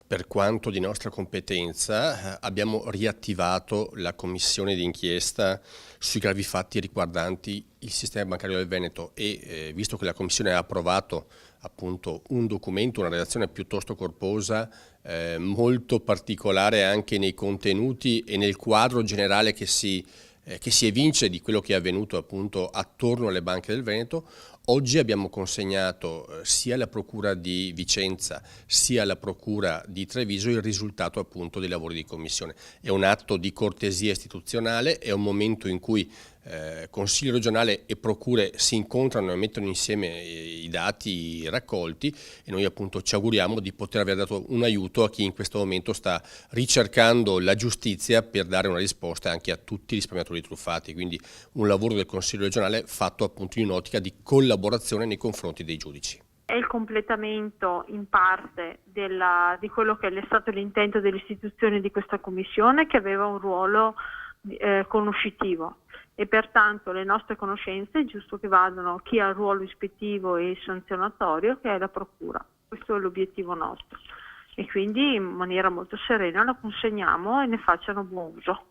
Per quanto di nostra competenza, abbiamo riattivato la commissione d'inchiesta sui gravi fatti riguardanti il sistema bancario del Veneto e visto che la commissione ha approvato appunto un documento, una relazione piuttosto corposa, molto particolare anche nei contenuti e nel quadro generale che si evince di quello che è avvenuto appunto attorno alle banche del Veneto. Oggi abbiamo consegnato sia alla Procura di Vicenza sia alla Procura di Treviso il risultato appunto dei lavori di commissione. È un atto di cortesia istituzionale, è un momento in cui Consiglio regionale e procure si incontrano e mettono insieme i dati raccolti e noi appunto ci auguriamo di poter aver dato un aiuto a chi in questo momento sta ricercando la giustizia per dare una risposta anche a tutti i risparmiatori truffati, quindi un lavoro del Consiglio regionale fatto appunto in un'ottica di collaborazione nei confronti dei giudici. È il completamento in parte di quello che è stato l'intento dell'istituzione di questa commissione, che aveva un ruolo conoscitivo, e pertanto le nostre conoscenze è giusto che vadano chi ha il ruolo ispettivo e sanzionatorio, che è la Procura. Questo è l'obiettivo nostro e quindi in maniera molto serena la consegniamo e ne facciano buon uso.